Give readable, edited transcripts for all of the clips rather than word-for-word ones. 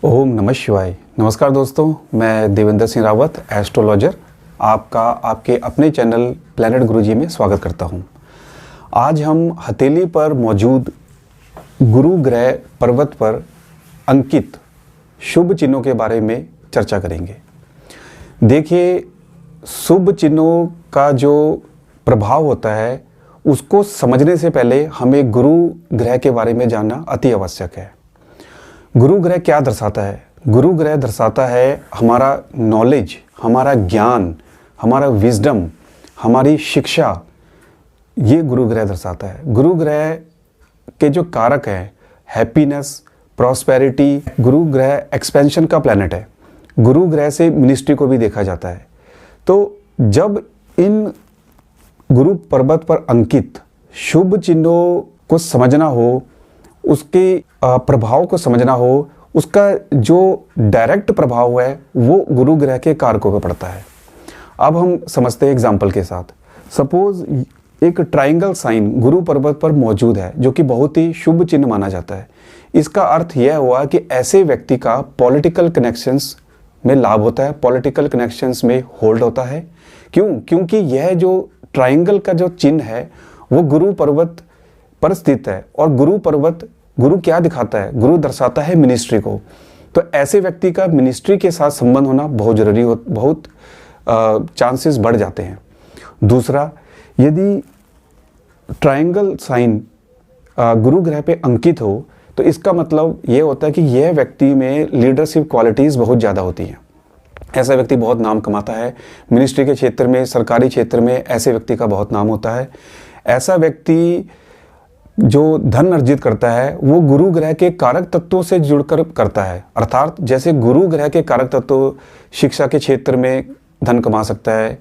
ओम नमः शिवाय। नमस्कार दोस्तों, मैं देवेंद्र सिंह रावत, एस्ट्रोलॉजर, आपका आपके अपने चैनल प्लैनेट गुरुजी में स्वागत करता हूं। आज हम हथेली पर मौजूद गुरु ग्रह पर्वत पर अंकित शुभ चिन्हों के बारे में चर्चा करेंगे। देखिए, शुभ चिन्हों का जो प्रभाव होता है उसको समझने से पहले हमें गुरु ग्रह के बारे में जानना अति आवश्यक है। गुरु ग्रह क्या दर्शाता है? गुरु ग्रह दर्शाता है हमारा नॉलेज, हमारा ज्ञान, हमारा विजडम, हमारी शिक्षा। ये गुरु ग्रह दर्शाता है। गुरु ग्रह के जो कारक हैं, हैप्पीनेस, प्रॉस्पेरिटी। गुरु ग्रह एक्सपेंशन का प्लैनेट है। गुरु ग्रह से मिनिस्ट्री को भी देखा जाता है। तो जब इन गुरु पर्वत पर अंकित शुभ चिन्हों को समझना हो, उसके प्रभाव को समझना हो, उसका जो डायरेक्ट प्रभाव है वो गुरु ग्रह के कारकों पर पड़ता है। अब हम समझते हैं एग्जाम्पल के साथ। सपोज एक ट्रायंगल साइन गुरु पर्वत पर मौजूद है जो कि बहुत ही शुभ चिन्ह माना जाता है। इसका अर्थ यह हुआ कि ऐसे व्यक्ति का पॉलिटिकल कनेक्शंस में लाभ होता है, पॉलिटिकल कनेक्शंस में होल्ड होता है। क्योंकि यह जो ट्रायंगल का जो चिन्ह है वो गुरु पर्वत पर स्थित है। और गुरु पर्वत, गुरु क्या दिखाता है? गुरु दर्शाता है मिनिस्ट्री को। तो ऐसे व्यक्ति का मिनिस्ट्री के साथ संबंध होना बहुत जरूरी हो, बहुत चांसेस बढ़ जाते हैं। दूसरा, यदि ट्रायंगल साइन गुरु ग्रह पे अंकित हो तो इसका मतलब ये होता है कि यह व्यक्ति में लीडरशिप क्वालिटीज़ बहुत ज़्यादा होती हैं। ऐसा व्यक्ति बहुत नाम कमाता है। मिनिस्ट्री के क्षेत्र में, सरकारी क्षेत्र में ऐसे व्यक्ति का बहुत नाम होता है। ऐसा व्यक्ति जो धन अर्जित करता है वो गुरु ग्रह के कारक तत्वों से जुड़कर करता है। अर्थात जैसे गुरु ग्रह के कारक तत्व शिक्षा के क्षेत्र में धन कमा सकता है,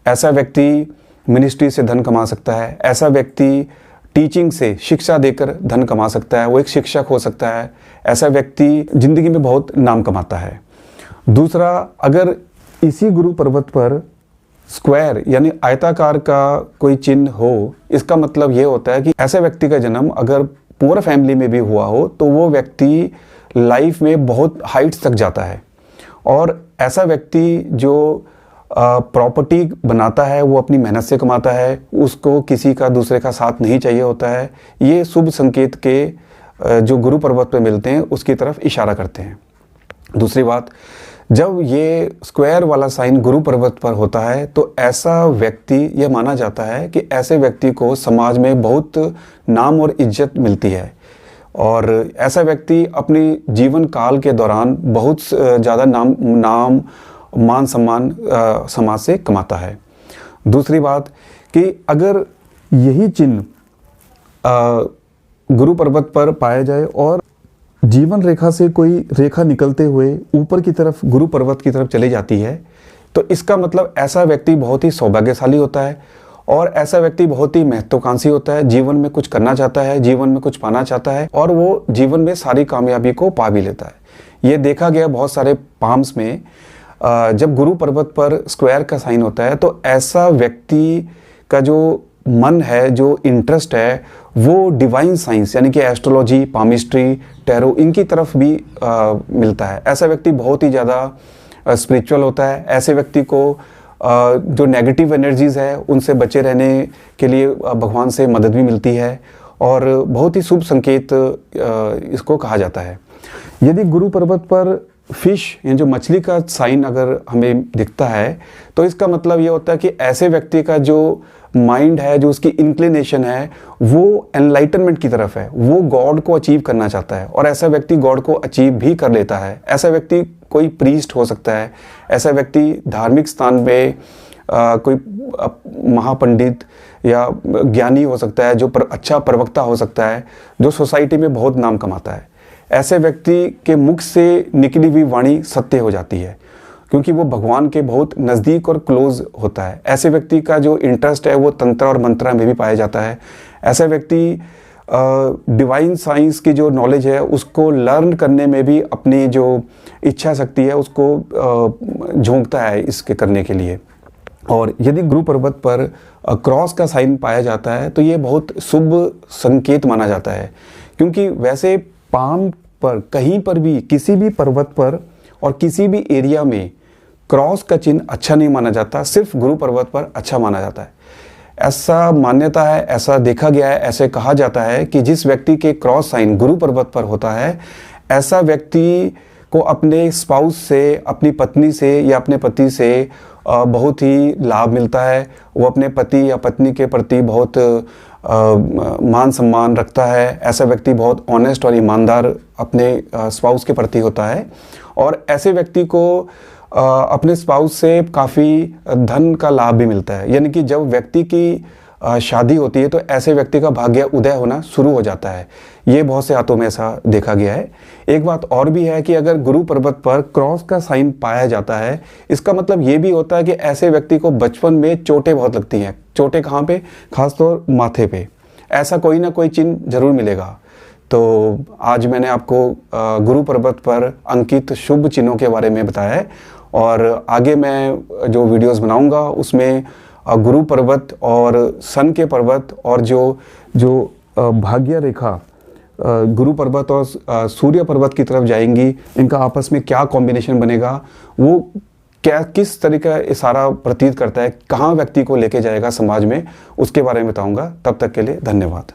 ऐसा व्यक्ति मिनिस्ट्री से धन कमा सकता है। ऐसा व्यक्ति टीचिंग से, शिक्षा देकर धन कमा सकता है, वो एक शिक्षक हो सकता है। ऐसा व्यक्ति जिंदगी में बहुत नाम कमाता है। दूसरा, अगर इसी गुरु पर्वत पर स्क्वायर यानी आयताकार का कोई चिन्ह हो, इसका मतलब ये होता है कि ऐसे व्यक्ति का जन्म अगर पुअर फैमिली में भी हुआ हो तो वो व्यक्ति लाइफ में बहुत हाइट्स तक जाता है। और ऐसा व्यक्ति जो प्रॉपर्टी बनाता है वो अपनी मेहनत से कमाता है, उसको किसी का दूसरे का साथ नहीं चाहिए होता है। ये शुभ संकेत के जो गुरु पर्वत पर मिलते हैं उसकी तरफ इशारा करते हैं। दूसरी बात, जब ये स्क्वायर वाला साइन गुरु पर्वत पर होता है तो ऐसा व्यक्ति, ये माना जाता है कि ऐसे व्यक्ति को समाज में बहुत नाम और इज्जत मिलती है। और ऐसा व्यक्ति अपनी जीवन काल के दौरान बहुत ज़्यादा नाम मान सम्मान समाज से कमाता है। दूसरी बात कि अगर यही चिन्ह गुरु पर्वत पर पाया जाए और जीवन रेखा से कोई रेखा निकलते हुए ऊपर की तरफ गुरु पर्वत की तरफ चली जाती है तो इसका मतलब ऐसा व्यक्ति बहुत ही सौभाग्यशाली होता है और ऐसा व्यक्ति बहुत ही महत्वाकांक्षी होता है। जीवन में कुछ करना चाहता है, जीवन में कुछ पाना चाहता है और वो जीवन में सारी कामयाबी को पा भी लेता है। ये देखा गया बहुत सारे पाम्स में। जब गुरु पर्वत पर स्क्वायर का साइन होता है तो ऐसा व्यक्ति का जो मन है, जो इंटरेस्ट है, वो डिवाइन साइंस यानी कि एस्ट्रोलॉजी, पामिस्ट्री, टैरो, इनकी तरफ भी मिलता है। ऐसा व्यक्ति बहुत ही ज़्यादा स्पिरिचुअल होता है। ऐसे व्यक्ति को जो नेगेटिव एनर्जीज़ है उनसे बचे रहने के लिए भगवान से मदद भी मिलती है और बहुत ही शुभ संकेत इसको कहा जाता है। यदि गुरु पर्वत पर फिश यानी जो मछली का साइन अगर हमें दिखता है तो इसका मतलब ये होता है कि ऐसे व्यक्ति का जो माइंड है, जो उसकी इंक्लिनेशन है, वो एनलाइटनमेंट की तरफ है। वो गॉड को अचीव करना चाहता है और ऐसा व्यक्ति गॉड को अचीव भी कर लेता है। ऐसा व्यक्ति कोई प्रीस्ट हो सकता है। ऐसा व्यक्ति धार्मिक स्थान में कोई महापंडित या ज्ञानी हो सकता है, जो अच्छा प्रवक्ता हो सकता है, जो सोसाइटी में बहुत नाम कमाता है। ऐसे व्यक्ति के मुख से निकली हुई वाणी सत्य हो जाती है क्योंकि वो भगवान के बहुत नज़दीक और क्लोज होता है। ऐसे व्यक्ति का जो इंटरेस्ट है वो तंत्र और मंत्र में भी पाया जाता है। ऐसा व्यक्ति डिवाइन साइंस की जो नॉलेज है उसको लर्न करने में भी अपनी जो इच्छा शक्ति है उसको झोंकता है इसके करने के लिए। और यदि गुरु पर्वत पर क्रॉस का साइन पाया जाता है तो ये बहुत शुभ संकेत माना जाता है क्योंकि वैसे पाम पर कहीं पर भी किसी भी पर्वत पर और किसी भी एरिया में क्रॉस का चिन्ह अच्छा नहीं माना जाता, सिर्फ गुरु पर्वत पर अच्छा माना जाता है। ऐसा मान्यता है, ऐसा देखा गया है, ऐसे कहा जाता है कि जिस व्यक्ति के क्रॉस साइन गुरु पर्वत पर होता है, ऐसा व्यक्ति को अपने स्पाउस से, अपनी पत्नी से या अपने पति से बहुत ही लाभ मिलता है। वो अपने पति या पत्नी के प्रति बहुत मान सम्मान रखता है। ऐसा व्यक्ति बहुत ऑनेस्ट और ईमानदार अपने स्पाउस के प्रति होता है और ऐसे व्यक्ति को अपने स्पाउस से काफ़ी धन का लाभ भी मिलता है। यानी कि जब व्यक्ति की शादी होती है तो ऐसे व्यक्ति का भाग्य उदय होना शुरू हो जाता है। ये बहुत से हाथों में ऐसा देखा गया है। एक बात और भी है कि अगर गुरु पर्वत पर क्रॉस का साइन पाया जाता है, इसका मतलब ये भी होता है कि ऐसे व्यक्ति को बचपन में चोटें बहुत लगती हैं। चोटें कहाँ पे? खासतौर माथे पे। ऐसा कोई ना कोई चिन्ह जरूर मिलेगा। तो आज मैंने आपको गुरु पर्वत पर अंकित शुभ चिन्हों के बारे में बताया है और आगे मैं जो वीडियोस बनाऊंगा उसमें गुरु पर्वत और सन के पर्वत और जो भाग्य रेखा गुरु पर्वत और सूर्य पर्वत की तरफ जाएंगी, इनका आपस में क्या कॉम्बिनेशन बनेगा, वो क्या किस तरीका इशारा प्रतीत करता है, कहाँ व्यक्ति को लेके जाएगा समाज में, उसके बारे में बताऊंगा। तब तक के लिए धन्यवाद।